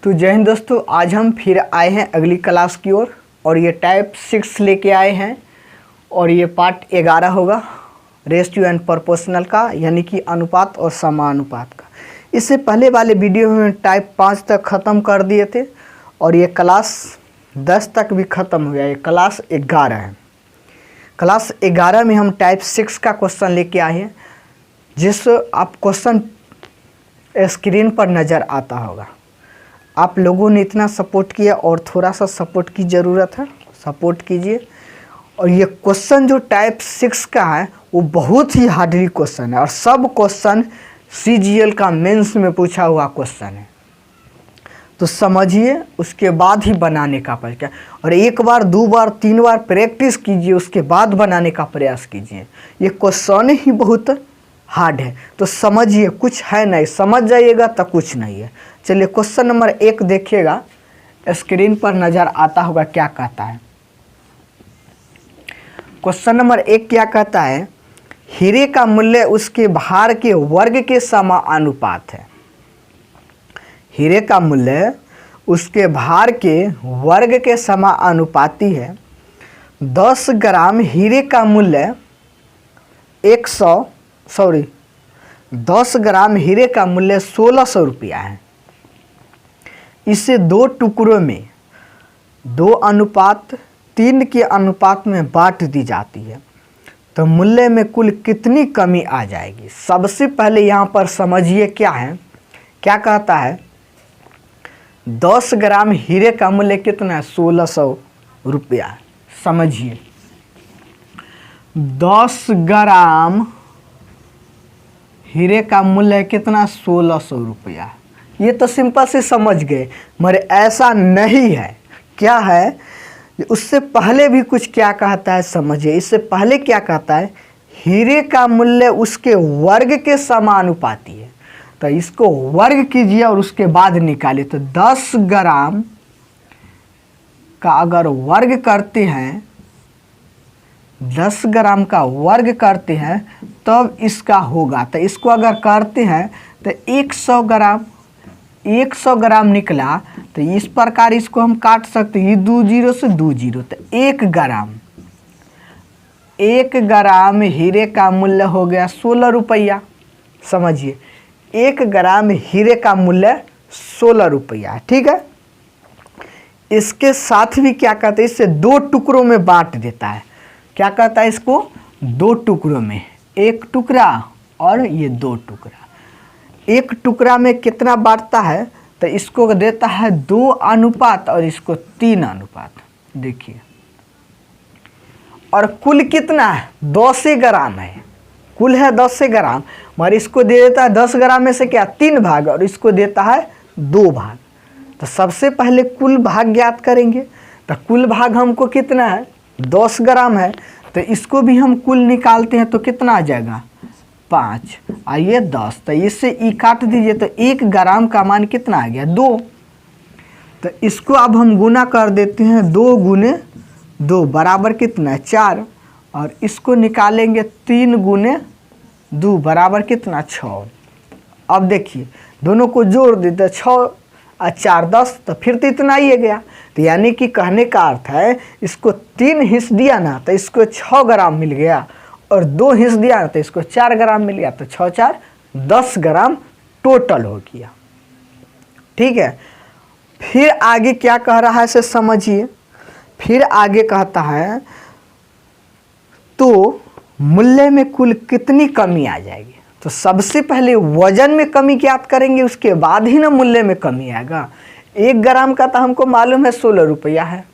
तो जय हिंद दोस्तों, आज हम फिर आए हैं अगली क्लास की ओर और ये टाइप 6 लेके आए हैं और ये पार्ट 11 होगा रेशियो एंड प्रोपोर्शनल का, यानी कि अनुपात और समानुपात का। इससे पहले वाले वीडियो में टाइप 5 तक ख़त्म कर दिए थे और ये क्लास 10 तक भी ख़त्म हो गया। ये क्लास 11 है। क्लास 11 में हम टाइप 6 का क्वेश्चन लेके आए हैं, जिस आप क्वेश्चन स्क्रीन पर नज़र आता होगा। आप लोगों ने इतना सपोर्ट किया और थोड़ा सा सपोर्ट की ज़रूरत है, सपोर्ट कीजिए। और ये क्वेश्चन जो टाइप 6 का है वो बहुत ही हार्डली क्वेश्चन है और सब क्वेश्चन CGL का मेंस में पूछा हुआ क्वेश्चन है। तो समझिए, उसके बाद ही बनाने का प्रयास, और एक बार 2 बार 3 बार प्रैक्टिस कीजिए, उसके बाद बनाने का प्रयास कीजिए। ये क्वेश्चन ही बहुत हार्ड है, तो समझिए, कुछ है नहीं, समझ जाइएगा तो कुछ नहीं है। चलिए क्वेश्चन नंबर 1 देखिएगा, स्क्रीन पर नज़र आता होगा क्या कहता है। क्वेश्चन नंबर 1 क्या कहता है? हीरे का मूल्य उसके भार के वर्ग के समानुपात है। हीरे का मूल्य उसके भार के वर्ग के समानुपाती है। 10 ग्राम हीरे का मूल्य 10 ग्राम हीरे का मूल्य 1600 रुपया है। इसे 2 टुकड़ों में 2:3 के अनुपात में बांट दी जाती है, तो मूल्य में कुल कितनी कमी आ जाएगी? सबसे पहले यहाँ पर समझिए क्या है, क्या कहता है। 10 ग्राम हीरे का मूल्य कितना है? 1600 रुपया। समझिए, 10 ग्राम हीरे का मूल्य कितना? 1600 रुपया। ये तो सिंपल से समझ गए, मगर ऐसा नहीं है। क्या है, उससे पहले भी कुछ क्या कहता है समझिए। इससे पहले क्या कहता है? हीरे का मूल्य उसके वर्ग के समानुपाती है, तो इसको वर्ग कीजिए और उसके बाद निकालिए। तो 10 ग्राम का अगर वर्ग करते हैं, 10 ग्राम का वर्ग करते हैं तब इसका होगा। तो इसको अगर करते हैं तो 100 ग्राम निकला। तो इस प्रकार इसको हम काट सकते हैं, 2 0 से 2 0, तो 1 ग्राम हीरे का मूल्य हो गया 16 रुपया। समझिए, 1 ग्राम हीरे का मूल्य 16 रुपया। ठीक है, इसके साथ भी क्या कहते हैं, इससे 2 टुकड़ों में बांट देता है। क्या कहता है? इसको 2 टुकड़ों में, 1 टुकड़ा और ये 2 टुकड़ा। 1 टुकड़ा में कितना बांटता है? तो इसको देता है 2 अनुपात और इसको 3 अनुपात। देखिए, और कुल कितना है? 10 ग्राम है, कुल है 10 ग्राम, मगर इसको दे देता है 10 ग्राम में से क्या 3 भाग और इसको देता है 2 भाग। तो सबसे पहले कुल भाग ज्ञात करेंगे। तो कुल भाग हमको कितना है? 10 ग्राम है, तो इसको भी हम कुल निकालते हैं तो कितना आ जाएगा? 5 और ये 10। तो इससे ई काट दीजिए, तो 1 ग्राम का मान कितना आ गया? 2। तो इसको अब हम गुना कर देते हैं, 2 गुने 2 बराबर कितना है? 4। और इसको निकालेंगे 3 गुने 2 बराबर कितना? 6। अब देखिए, दोनों को जोड़ देते, 6 और 4 10, तो फिर तो इतना ही है गया। तो यानी कि कहने का अर्थ है, इसको 3 हिस्स दिया ना तो इसको 6 ग्राम मिल गया, और 2 हिस्स दिया ना तो इसको 4 ग्राम मिल गया। तो 6 4 10 ग्राम टोटल हो गया। ठीक है, फिर आगे क्या कह रहा है इसे समझिए। फिर आगे कहता है, तो मूल्य में कुल कितनी कमी आ जाएगी? तो सबसे पहले वजन में कमी ज्ञात करेंगे, उसके बाद ही ना मूल्य में कमी आएगा। 1 ग्राम का तो हमको मालूम है 16 रुपया है,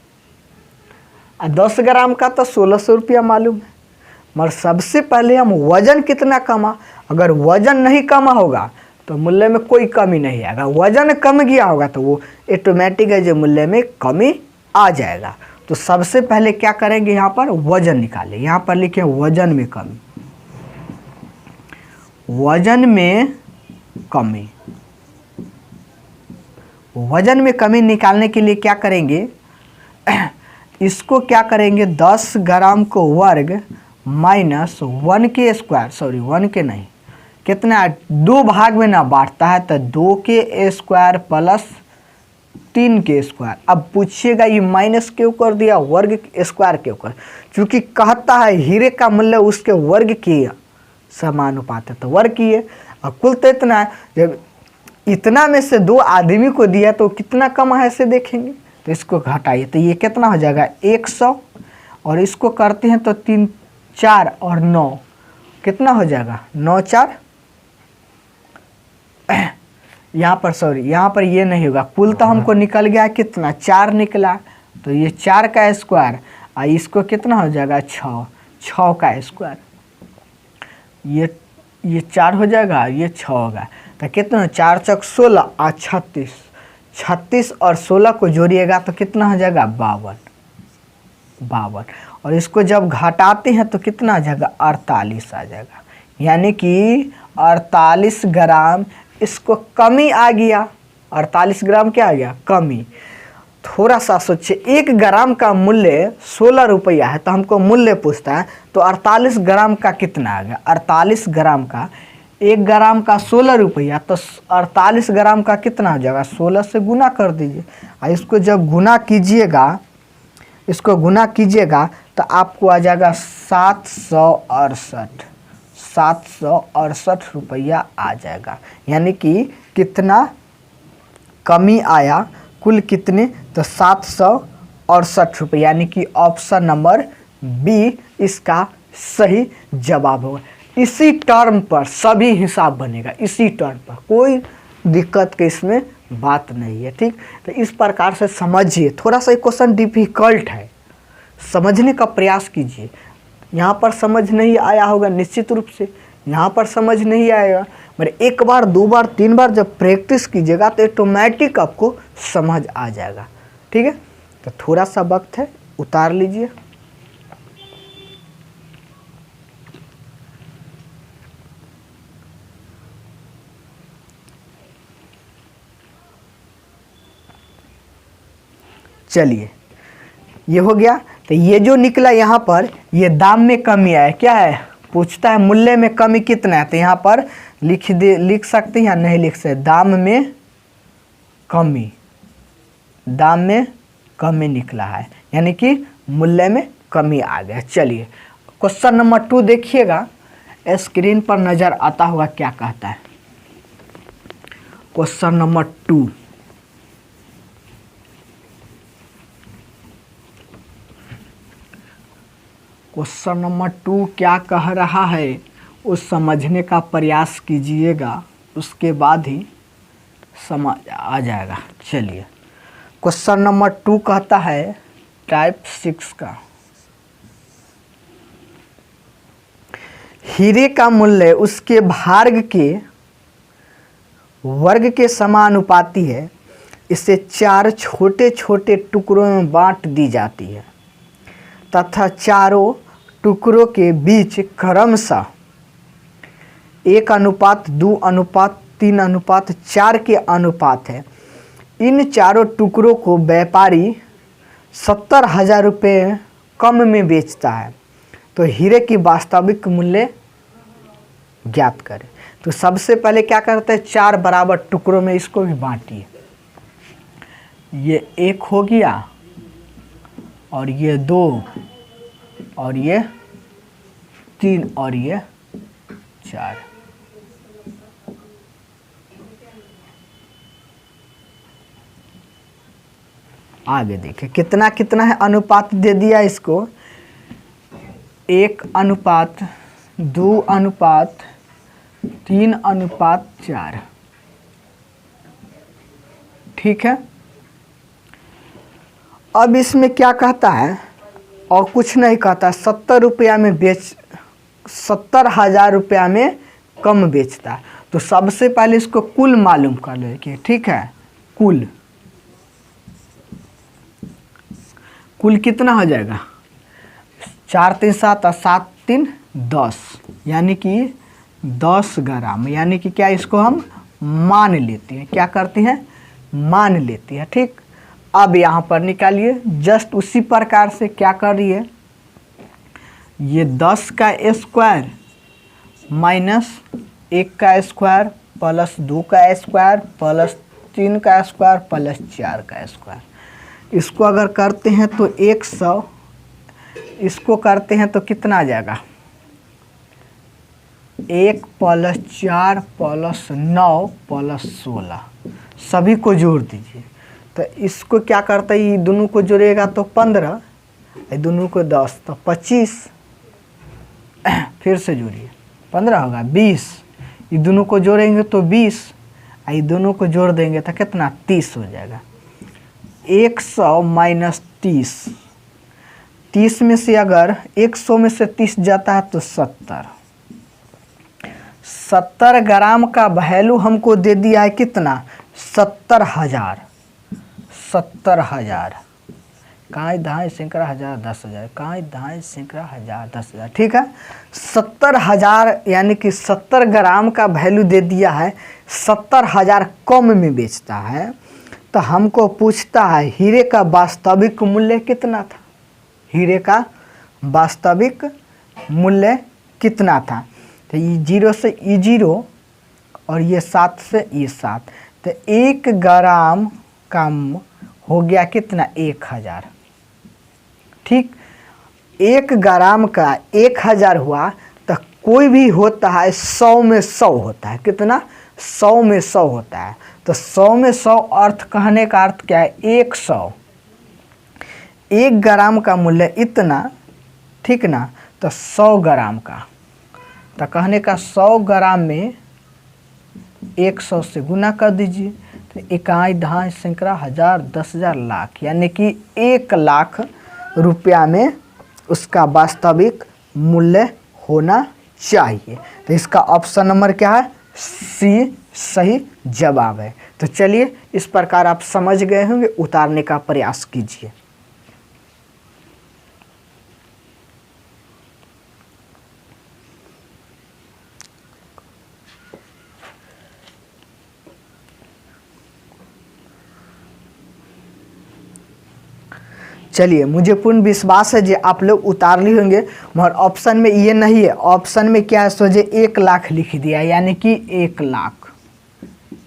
और 10 ग्राम का तो 1600 रुपया मालूम है, मगर सबसे पहले हम वजन कितना कमा। अगर वजन नहीं कमा होगा तो मूल्य में कोई कमी नहीं आएगा। वजन कम गया होगा तो वो ऑटोमेटिक है जो मूल्य में कमी आ जाएगा। तो सबसे पहले क्या करेंगे, यहाँ पर वजन निकालें। यहाँ पर लिखे वजन में कमी, वजन में कमी। वजन में कमी निकालने के लिए क्या करेंगे, इसको क्या करेंगे, 10 ग्राम को वर्ग माइनस 1 के स्क्वायर, 1 के नहीं, कितना 2 भाग में ना बांटता है, तो 2 के स्क्वायर प्लस 3 के स्क्वायर। अब पूछिएगा ये माइनस क्यों कर दिया, वर्ग स्क्वायर क्यों कर, क्योंकि कहता है हीरे का मूल्य उसके वर्ग के समानुपात है, तो वर्ग की है। और कुल तो इतना है, जब इतना में से 2 आदमी को दिया तो कितना कम है ऐसे देखेंगे, तो इसको घटाइए तो ये कितना हो जाएगा 100, और इसको करते हैं तो 3 4 और 9 कितना हो जाएगा 9 4, यहाँ पर सॉरी यहाँ पर ये नहीं होगा, कुल तो हमको निकल गया कितना 4 निकला, तो ये 4 का स्क्वायर और इसको कितना हो जाएगा 6 का स्क्वायर, ये 4 हो जाएगा, ये 6 होगा, तो कितना 4 चौक 16 और 36 और 16 को जोड़िएगा तो कितना हो जाएगा 52, और इसको जब घटाते हैं तो कितना आ जाएगा 48 आ जाएगा, यानी कि 48 ग्राम इसको कमी आ गया। 48 ग्राम क्या आ गया कमी। थोड़ा सा सोचिए, 1 ग्राम का मूल्य 16 रुपया है, तो हमको मूल्य पूछता है, तो 48 ग्राम का कितना आ गया, 48 ग्राम का 1 ग्राम का 16 रुपया, तो 48 ग्राम का कितना हो जाएगा 16 से गुना कर दीजिए, और इसको जब गुना कीजिएगा, इसको गुना कीजिएगा तो आपको आ जाएगा 768 रुपया आ जाएगा, यानी कि कितना कमी आया, कुल कितने, तो 768 रुपये, यानी कि ऑप्शन नंबर बी इसका सही जवाब होगा। इसी टर्म पर सभी हिसाब बनेगा, इसी टर्म पर कोई दिक्कत के इसमें बात नहीं है, ठीक। तो इस प्रकार से समझिए, थोड़ा सा क्वेश्चन डिफिकल्ट है, समझने का प्रयास कीजिए। यहाँ पर समझ नहीं आया होगा निश्चित रूप से, यहाँ पर समझ नहीं आएगा, मगर 1 बार 2 बार 3 बार जब प्रैक्टिस कीजिएगा तो ऑटोमेटिक आपको समझ आ जाएगा, ठीक है। तो थोड़ा सा वक्त है, उतार लीजिए। चलिए ये हो गया। तो ये जो निकला यहाँ पर, ये दाम में कमी आया, क्या है पूछता है मूल्य में कमी कितना है, तो यहाँ पर लिख सकते हैं या नहीं लिख सकते, दाम में कमी निकला है, यानी कि मूल्य में कमी आ गया। चलिए क्वेश्चन नंबर 2 देखिएगा, स्क्रीन पर नजर आता होगा क्या कहता है। क्वेश्चन नंबर 2, क्वेश्चन नंबर 2 क्या कह रहा है उस समझने का प्रयास कीजिएगा, उसके बाद ही समझ आ जाएगा। चलिए क्वेश्चन नंबर 2 कहता है टाइप 6 का, हीरे का मूल्य उसके भाग के वर्ग के समानुपाती है, इसे 4 छोटे छोटे टुकड़ों में बांट दी जाती है तथा चारों टुकड़ों के बीच क्रमशः 1:2:3:4 के अनुपात है। इन चारों टुकड़ों को व्यापारी 70,000 रुपये कम में बेचता है, तो हीरे की वास्तविक मूल्य ज्ञात करें। तो सबसे पहले क्या करते हैं, 4 बराबर टुकड़ों में इसको भी बांटिए। ये 1 हो गया, और ये 2, और ये 3, और ये 4। आगे देखिए कितना कितना है, अनुपात दे दिया इसको, 1:2:3:4, ठीक है। अब इसमें क्या कहता है, और कुछ नहीं कहता, 70 रुपया में 70,000 रुपया में कम बेचता है। तो सबसे पहले इसको कुल मालूम कर लेंगे, ठीक है। कुल कितना हो जाएगा, 4 3 7 और 7 3 10, यानी कि 10 ग्राम, यानी कि क्या इसको हम मान लेते हैं, क्या करते हैं मान लेते हैं, ठीक। अब यहाँ पर निकालिए, जस्ट उसी प्रकार से क्या करिए, ये 10 का स्क्वायर माइनस 1 का स्क्वायर प्लस 2 का स्क्वायर प्लस 3 का स्क्वायर प्लस 4 का स्क्वायर। इसको अगर करते हैं तो 100, इसको करते हैं तो कितना आ जाएगा, 1 प्लस 4 प्लस 9 प्लस 16, सभी को जोड़ दीजिए। तो इसको क्या करता है, ये दोनों को जोड़ेगा तो 15, ये दोनों को 10 तो 25, फिर से जोड़िए 15 होगा 20, ये दोनों को जोड़ेंगे तो 20, ये दोनों को जोड़ देंगे तो कितना 30 हो जाएगा। 100 माइनस 30, 30 में से अगर 100 में से 30 जाता है तो 70 ग्राम का वैल्यू हमको दे दिया है कितना, 70,000। 70,000 काई धाई सैकड़ा हजार 10,000, काई धाई सैकड़ा हजार 10,000, ठीक है। 70,000 यानी कि 70 ग्राम का वैल्यू दे दिया है, 70,000 कम में बेचता है। तो हमको पूछता है हीरे का वास्तविक मूल्य कितना था, हीरे का वास्तविक मूल्य कितना था। तो ये 0 से ये 0 और ये 7 से ये 7, तो 1 ग्राम का हो गया कितना, 1,000, ठीक। 1 ग्राम का 1,000 हुआ। तो कोई भी होता है 100 में 100 होता है, कितना, 100 में 100 होता है। तो 100 में 100 अर्थ कहने का अर्थ क्या है, 100। 1 ग्राम का मूल्य इतना, ठीक ना, तो 100 ग्राम का, तो कहने का 100 ग्राम में 100 से गुना कर दीजिए। तो 1 ढाई सैकड़ा हजार 10,000 लाख, यानी कि 1 लाख रुपया में उसका वास्तविक मूल्य होना चाहिए। तो इसका ऑप्शन नंबर क्या है, सी सही जवाब है। तो चलिए इस प्रकार आप समझ गए होंगे, उतारने का प्रयास कीजिए। चलिए, मुझे पूर्ण विश्वास है कि आप लोग उतार ली होंगे, मगर ऑप्शन में ये नहीं है। ऑप्शन में क्या है, सोचे 1 लाख लिख दिया, यानी कि 1 लाख,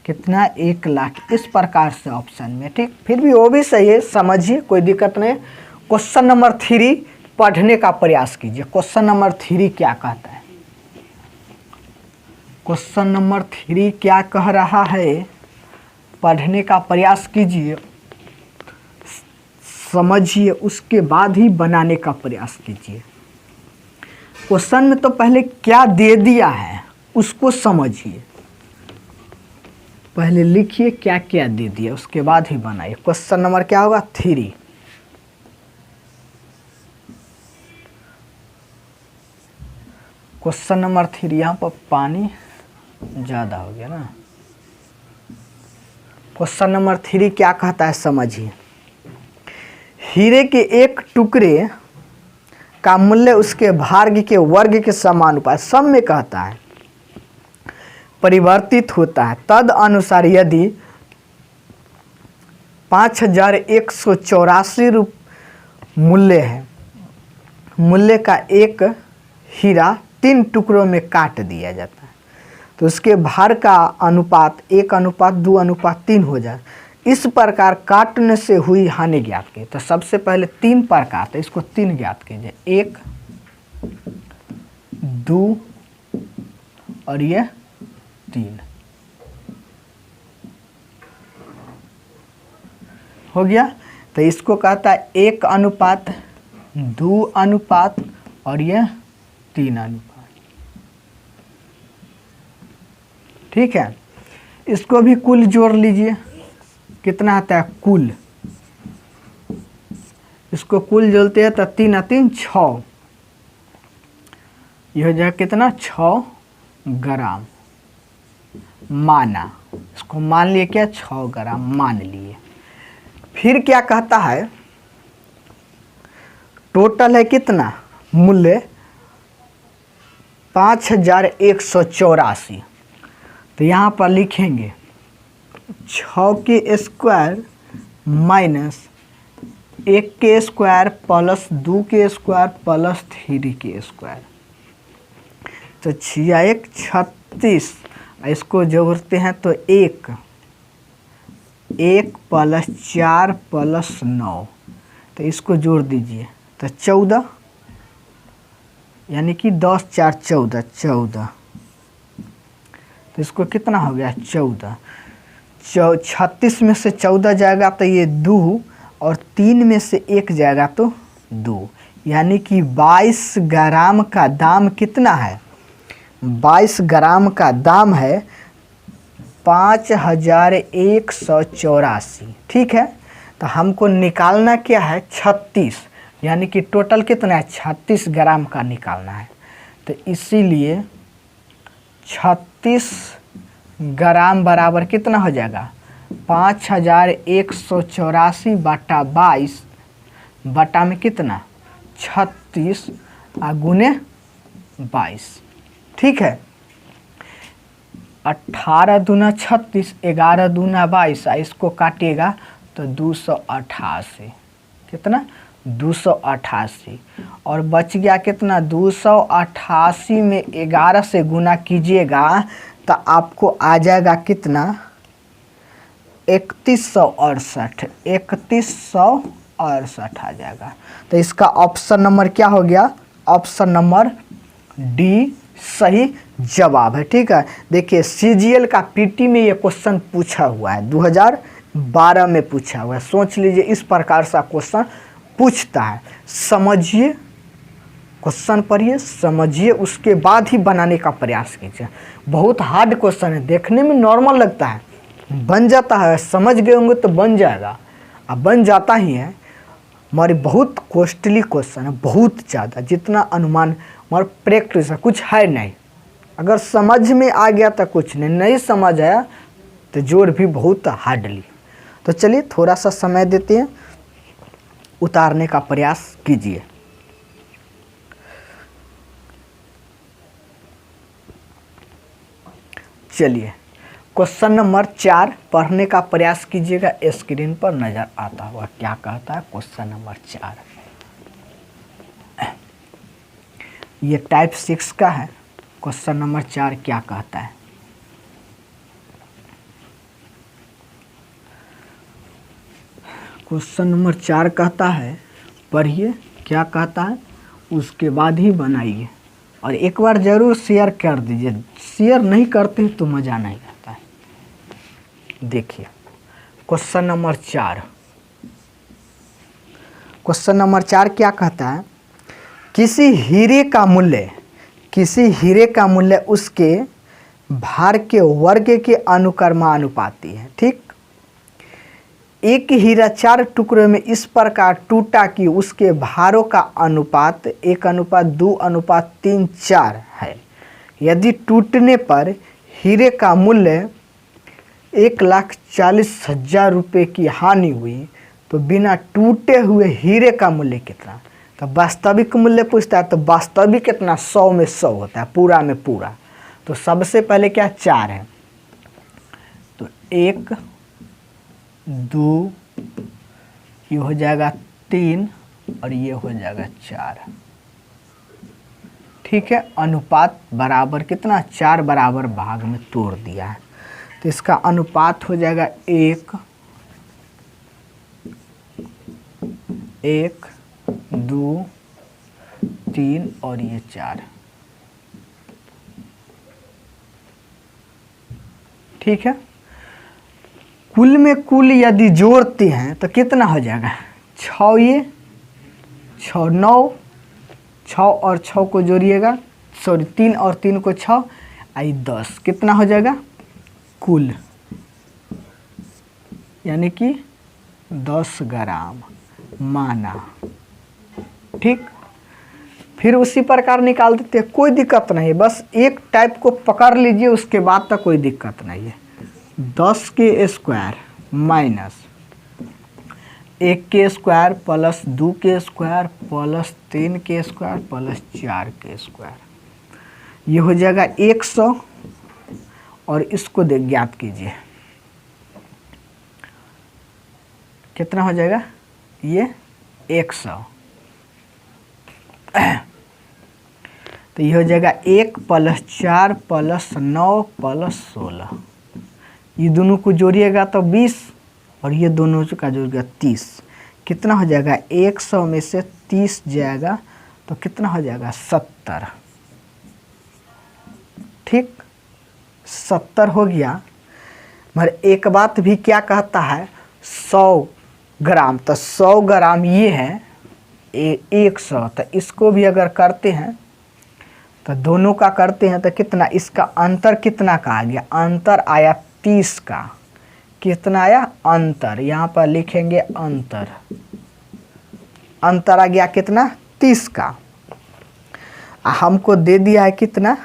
कितना, 1 लाख, इस प्रकार से ऑप्शन में, ठीक। फिर भी वो भी सही है, समझिए, कोई दिक्कत नहीं। क्वेश्चन नंबर 3 पढ़ने का प्रयास कीजिए। क्वेश्चन नंबर 3 क्या कहता है, क्वेश्चन नंबर 3 क्या कह रहा है, पढ़ने का प्रयास कीजिए, समझिए, उसके बाद ही बनाने का प्रयास कीजिए। क्वेश्चन में तो पहले क्या दे दिया है उसको समझिए, पहले लिखिए क्या क्या दे दिया, उसके बाद ही बनाइए। क्वेश्चन नंबर क्या होगा, 3। क्वेश्चन नंबर 3, यहाँ पर पानी ज़्यादा हो गया ना। क्वेश्चन नंबर 3 क्या कहता है, समझिए। हीरे के एक टुकड़े का मूल्य उसके भाग के वर्ग के समानुपात, सब में कहता है, परिवर्तित होता है। तद अनुसार यदि 5,184 मूल्य है, मूल्य का एक हीरा 3 टुकड़ों में काट दिया जाता है, तो उसके भार का अनुपात 1:2:3 हो जाए। इस प्रकार काटने से हुई हानि ज्ञात की। तो सबसे पहले 3 प्रकार थे, इसको 3 ज्ञात कीजिए, 1, 2 और ये 3 हो गया। तो इसको कहता है 1:2 और ये 3 ठीक है। इसको भी कुल जोड़ लीजिए, कितना आता है कुल, इसको कुल जोड़ते हैं तो 3 और 3 6, यह हो जाए कितना, 6 ग्राम माना, इसको मान लिए क्या, 6 ग्राम मान लिए। फिर क्या कहता है, टोटल है कितना मूल्य, 5,184। तो यहाँ पर लिखेंगे 6 के स्क्वायर माइनस 1 के स्क्वायर प्लस 2 के स्क्वायर प्लस 3 के स्क्वायर, तो 6 1 36, इसको जोड़ते हैं तो 1 1 + 4 + 9, तो इसको जोड़ दीजिए तो 14, यानी कि 10 4 14, 14, तो इसको कितना हो गया 14। 36 में से 14 जाएगा तो ये 2, और 3 में से 1 जाएगा तो 2, यानी कि 22 ग्राम का दाम कितना है? 22 ग्राम का दाम है 5184। ठीक है, तो हमको निकालना क्या है 36, यानी कि टोटल कितना है 36 ग्राम का निकालना है। तो इसीलिए 36 ग्राम बराबर कितना हो जाएगा 5184 बटा 22 बटा में कितना 36 गुने 22। ठीक है, 18 दूना 36, 11 दूना 22, इसको काटिएगा तो 288, कितना 288, और बच गया कितना 288 में 11 से गुना कीजिएगा तो आपको आ जाएगा कितना 3168, 3168 आ जाएगा। तो इसका ऑप्शन नंबर क्या हो गया? ऑप्शन नंबर डी सही जवाब है। ठीक है, देखिए सीजीएल का पीटी में ये क्वेश्चन पूछा हुआ है, 2012 में पूछा हुआ है। सोच लीजिए इस प्रकार से क्वेश्चन पूछता है। समझिए, क्वेश्चन पढ़िए, समझिए, उसके बाद ही बनाने का प्रयास कीजिए। बहुत हार्ड क्वेश्चन है, देखने में नॉर्मल लगता है, बन जाता है, समझ गए होंगे तो बन जाएगा, अब बन जाता ही है। हमारी बहुत कॉस्टली क्वेश्चन है, बहुत ज़्यादा, जितना अनुमान हमारा प्रैक्टिस है कुछ है नहीं। अगर समझ में आ गया तो कुछ नहीं, नहीं समझ आया तो जोड़ भी बहुत हार्डली। तो चलिए थोड़ा सा समय देते हैं, उतारने का प्रयास कीजिए। चलिए क्वेश्चन नंबर 4 पढ़ने का प्रयास कीजिएगा, स्क्रीन पर नजर आता हुआ क्या कहता है क्वेश्चन नंबर 4। ये टाइप 6 का है। क्वेश्चन नंबर 4 क्या कहता है? क्वेश्चन नंबर 4 कहता है, पढ़िए क्या कहता है, उसके बाद ही बनाइए, और एक बार ज़रूर शेयर कर दीजिए, शेयर नहीं करते तो मज़ा नहीं आता है। देखिए क्वेश्चन नंबर 4, क्वेश्चन नंबर 4 क्या कहता है? किसी हीरे का मूल्य उसके भार के वर्ग के अनुक्रमानुपाती है। ठीक, एक हीरा 4 टुकड़ों में इस प्रकार टूटा कि उसके भारों का अनुपात 1:2:3 4 है। यदि टूटने पर हीरे का मूल्य 1,40,000 रुपये की हानि हुई तो बिना टूटे हुए हीरे का मूल्य कितना? तो वास्तविक मूल्य पूछता है, तो वास्तविक कितना 100 में 100 होता है, पूरा में पूरा। तो सबसे पहले क्या 4 है, तो 1 2 ये हो जाएगा 3 और ये हो जाएगा 4। ठीक है, अनुपात बराबर कितना 4 बराबर भाग में तोड़ दिया है, तो इसका अनुपात हो जाएगा 1 1 2 3 और ये 4। ठीक है, कुल में कुल यदि जोड़ते हैं तो कितना हो जाएगा 6, ये 6 9, 6 और 6 को जोड़िएगा, सॉरी 3 और 3 को 6 आई 10, कितना हो जाएगा कुल, यानी कि 10 ग्राम माना। ठीक, फिर उसी प्रकार निकाल देते हैं, कोई दिक्कत नहीं है, बस एक टाइप को पकड़ लीजिए, उसके बाद तक कोई दिक्कत नहीं है। 10 के स्क्वायर माइनस 1 के स्क्वायर प्लस 2 के स्क्वायर प्लस 3 के स्क्वायर प्लस 4 के स्क्वायर, ये हो जाएगा 100, और इसको ज्ञात कीजिए कितना हो जाएगा, ये 100। तो ये हो जाएगा 1 + 4 + 9 + 16, ये दोनों को जोड़िएगा तो 20, और ये दोनों का जो हो गया 30, कितना हो जाएगा 100 में से 30 जाएगा तो कितना हो जाएगा 70। ठीक, 70 हो गया। मगर एक बात भी क्या कहता है 100 ग्राम, तो 100 ग्राम ये है 100, तो इसको भी अगर करते हैं तो दोनों का करते हैं तो कितना, इसका अंतर कितना का आ गया, अंतर आया 30 का। कितना आया अंतर, यहाँ पर लिखेंगे अंतर, अंतर आ गया कितना 30 का। हमको दे दिया है कितना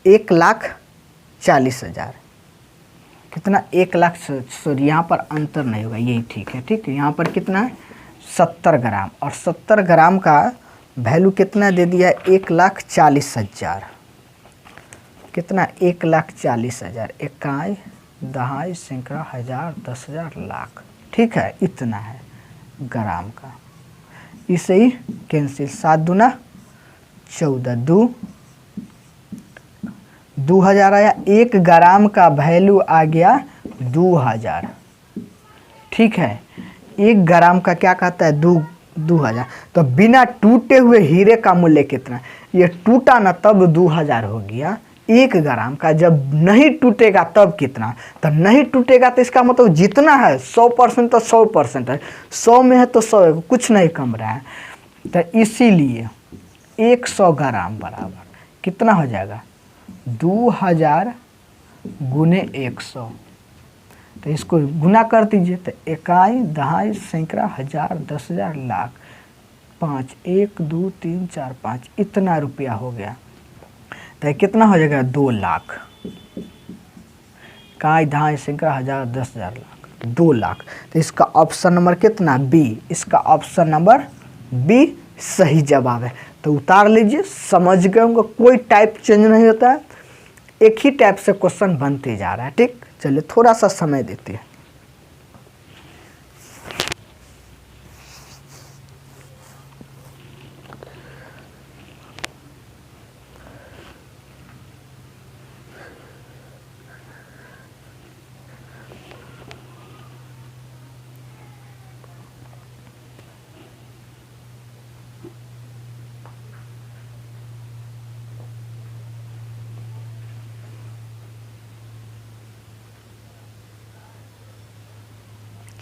1,40,000, कितना 1 लाख, सॉरी यहाँ पर अंतर नहीं होगा, यही ठीक है। ठीक, यहाँ पर कितना है 70 ग्राम, और 70 ग्राम का वैल्यू कितना दे दिया है 1,40,000। कितना 1,40,000, इकाई दहाई सैकड़ा हज़ार 10,000 लाख। ठीक है, इतना है ग्राम का। इसे ही कैंसिल, 7 दूना 14, 2,000 आया। 1 ग्राम का वैल्यू आ गया 2,000। ठीक है, 1 ग्राम का क्या कहता है 2,000। तो बिना टूटे हुए हीरे का मूल्य कितना, ये टूटा ना तब 2,000 हो गया 1 ग्राम का, जब नहीं टूटेगा तब कितना, तो नहीं टूटेगा तो इसका मतलब जितना है 100% तो 100% है, 100 में है तो 100 है, कुछ नहीं कम रहा है। तो इसीलिए 100 ग्राम बराबर कितना हो जाएगा 2,000 गुने 100। तो इसको गुना कर दीजिए, तो इकाई दहाई सैकड़ा हज़ार 10,000 लाख 5, 1 2 3 4 5, इतना रुपया हो गया। तो कितना हो जाएगा 2 लाख। इकाई दहाई सैकड़ा हज़ार 10,000 लाख 2 लाख। तो इसका ऑप्शन नंबर कितना बी, इसका ऑप्शन नंबर बी सही जवाब है। तो उतार लीजिए, समझ गए होंगे, कोई टाइप चेंज नहीं होता है, एक ही टाइप से क्वेश्चन बनते जा रहा है। ठीक, चलिए थोड़ा सा समय देते हैं।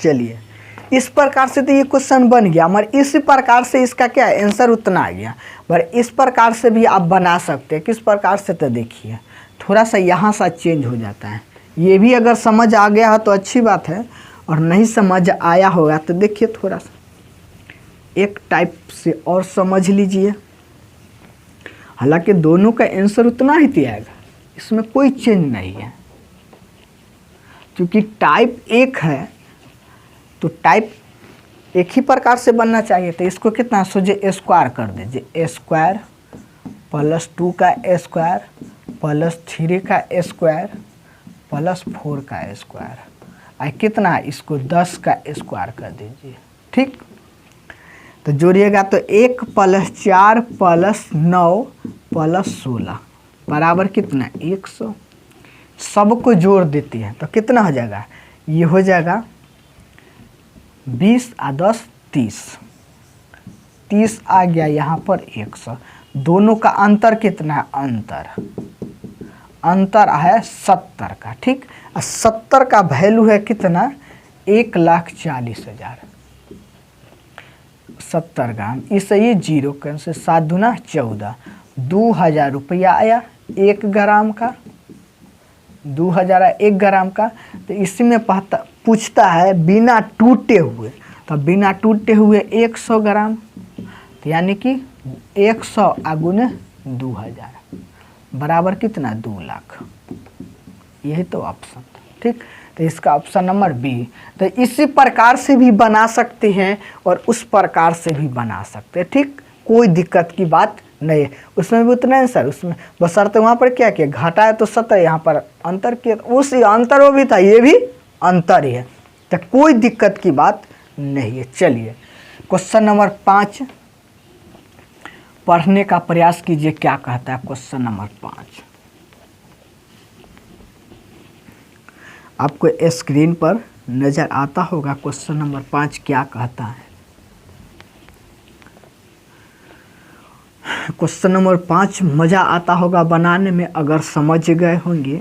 चलिए, इस प्रकार से तो ये क्वेश्चन बन गया, मगर इसी प्रकार से इसका क्या आंसर उतना आ गया। पर इस प्रकार से भी आप बना सकते हैं। किस प्रकार से, तो देखिए थोड़ा सा यहाँ सा चेंज हो जाता है। ये भी अगर समझ आ गया हो तो अच्छी बात है, और नहीं समझ आया होगा तो देखिए थोड़ा सा एक टाइप से और समझ लीजिए। हालांकि दोनों का आंसर उतना ही आएगा, इसमें कोई चेंज नहीं है, क्योंकि टाइप एक है तो टाइप एक ही प्रकार से बनना चाहिए। तो इसको कितना सोचे स्क्वायर कर दीजिए, स्क्वायर +2 का स्क्वायर +3 का स्क्वायर +4 का स्क्वायर, और कितना इसको 10 का स्क्वायर कर दीजिए। ठीक, तो जोड़िएगा तो 1 + 4 + 9 + 16 बराबर कितना 100। सबको जोड़ देते हैं तो कितना हो जाएगा, ये हो जाएगा 20 और 10 30, 30 आ गया यहाँ पर 100। दोनों का अंतर कितना है, अंतर है 70 का। ठीक, और 70 का वैल्यू है कितना 1,40,000, 70 ग्राम। इसे ये 0 कैंसिल, 7 दूना 14, 2,000 रुपया आया 1 ग्राम का, 2,000 आया 1 ग्राम का। तो इसी में पूछता है बिना टूटे हुए, तो बिना टूटे हुए 100 ग्राम, तो यानी कि 100 गुने 2,000 बराबर कितना 2 लाख। यही तो ऑप्शन। ठीक, तो इसका ऑप्शन नंबर बी। तो इसी प्रकार से भी बना सकते हैं और उस प्रकार से भी बना सकते हैं। ठीक, कोई दिक्कत की बात नहीं है, उसमें भी उतना है सर, उसमें बशर्ते वहाँ पर क्या किया घटा है तो 70, यहाँ पर अंतर किया, उस अंतर वो भी था, ये भी अंतर ही है, तो कोई दिक्कत की बात नहीं है। चलिए क्वेश्चन नंबर 5 पढ़ने का प्रयास कीजिए, क्या कहता है क्वेश्चन नंबर 5। आपको स्क्रीन पर नज़र आता होगा क्वेश्चन नंबर 5 क्या कहता है। क्वेश्चन नंबर 5 मज़ा आता होगा बनाने में। अगर समझ गए होंगे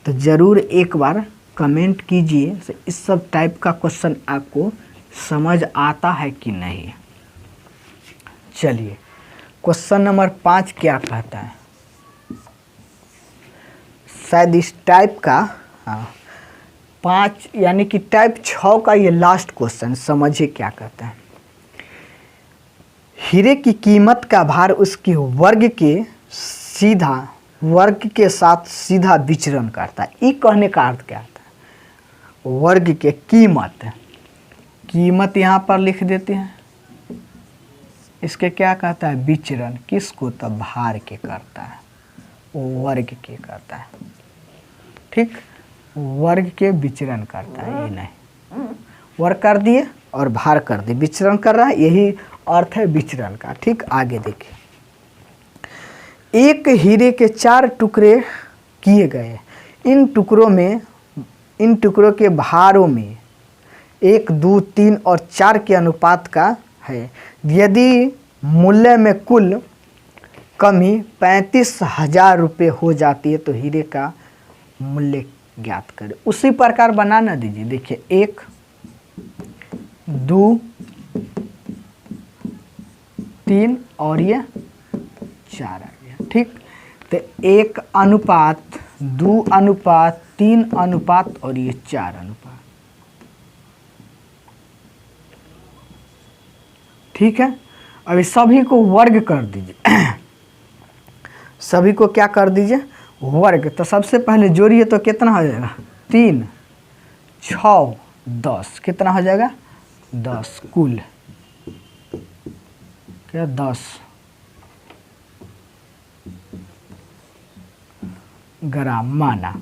तो ज़रूर एक बार कमेंट कीजिए इस सब टाइप का क्वेश्चन आपको समझ आता है कि नहीं। चलिए क्वेश्चन नंबर 5 क्या कहता है, शायद इस टाइप का 5 यानी कि टाइप 6 का ये लास्ट क्वेश्चन। समझिए क्या कहता है। हीरे की कीमत का भार उसके वर्ग के साथ सीधा विचरण करता है। ये कहने का अर्थ क्या होता है, वर्ग के कीमत यहाँ पर लिख देते हैं, इसके क्या कहता है विचरण, किसको, तो भार के करता है, वर्ग के करता है, ठीक, वर्ग के विचरण करता है। ये नहीं, वर्ग कर दिए और भार कर दिए, विचरण कर रहा है, यही अर्थ है विचरण का। ठीक, आगे देखिए। एक हीरे के 4 टुकड़े किए गए, इन टुकड़ों के भारों में 1, 2, 3 और 4 के अनुपात का है। यदि मूल्य में कुल कमी 35,000 रुपये हो जाती है तो हीरे का मूल्य ज्ञात करें। उसी प्रकार बनाना दीजिए। देखिए 1, 2, 3 और ये 4 आ गया। ठीक, तो 1 अनुपात 2 अनुपात 3 अनुपात और ये 4 अनुपात। ठीक है, अभी सभी को वर्ग कर दीजिए। सभी को क्या कर दीजिए, वर्ग। तो सबसे पहले जोड़िए तो कितना हो जाएगा, 3, 6, 10, कितना हो जाएगा 10, कुल क्या 10 ग्राम माना।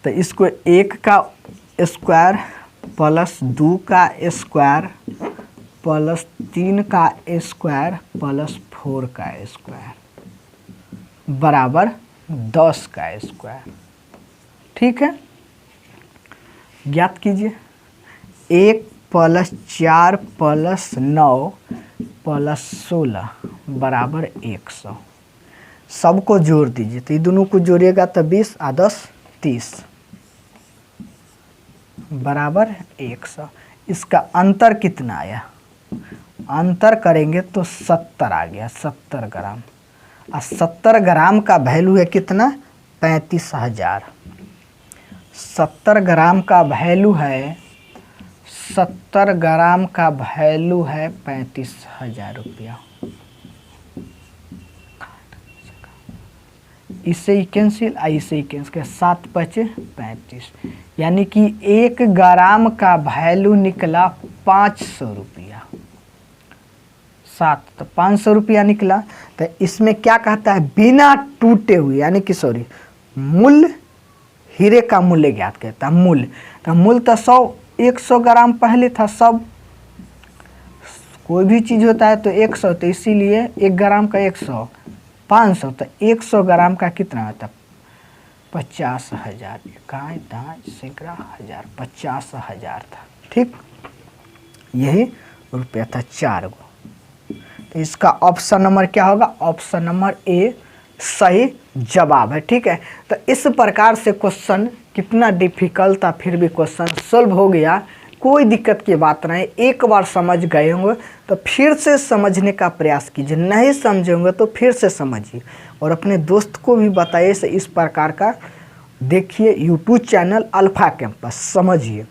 तो इसको 1 का स्क्वायर प्लस 2 का स्क्वायर प्लस 3 का स्क्वायर प्लस 4 का स्क्वायर बराबर 10 का स्क्वायर। ठीक है, ज्ञात कीजिए। 1 प्लस 4 प्लस 9 प्लस 16 बराबर 100। सबको जोड़ दीजिए, तो ये दोनों को जोड़िएगा तो 20 और 10 30 बराबर 100। इसका अंतर कितना आया, अंतर करेंगे तो 70 आ गया, 70 ग्राम। और 70 ग्राम का वैल्यू है कितना, 35,000। 70 ग्राम का वैल्यू है, 70 ग्राम का वैल्यू है 35,000 रुपया। इससे ही कैंसिल, इससे ही कैंसिल, 7 × 5 = 35, यानी कि 1 ग्राम का वैल्यू निकला 500 रुपया। 7 तो 500 रुपया निकला। तो इसमें क्या कहता है, बिना टूटे हुए, यानी कि सॉरी, मूल्य, हीरे का मूल्य ज्ञात करता है। मूल्य तो 100 ग्राम पहले था, सब कोई भी चीज़ होता है तो 100, तो इसीलिए 1 ग्राम का 100, 500, तो 100 ग्राम का कितना होता है 50,000। इकाई दाई सैकड़ा हजार, 50,000 था। ठीक, यही रुपया था 4 गो। तो इसका ऑप्शन नंबर क्या होगा, ऑप्शन नंबर ए सही जवाब है। ठीक है, तो इस प्रकार से क्वेश्चन कितना डिफिकल्ट था, फिर भी क्वेश्चन सॉल्व हो गया। कोई दिक्कत की बात नहीं, एक बार समझ गए होंगे तो फिर से समझने का प्रयास कीजिए, नहीं समझे होंगे तो फिर से समझिए और अपने दोस्त को भी बताइए से इस प्रकार का देखिए यूट्यूब चैनल अल्फा कैंपस। समझिए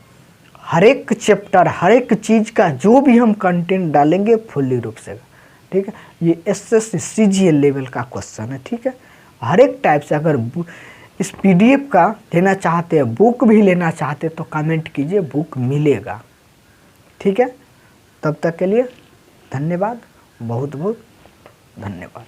हर एक चैप्टर, हर एक चीज़ का जो भी हम कंटेंट डालेंगे फुल्ली रूप से। ठीक है, ये SSC CGL लेवल का क्वेश्चन है। ठीक है, हर एक टाइप से अगर इस PDF का लेना चाहते हैं, बुक भी लेना चाहते तो कमेंट कीजिए, बुक मिलेगा। ठीक है, तब तक के लिए धन्यवाद, बहुत बहुत धन्यवाद।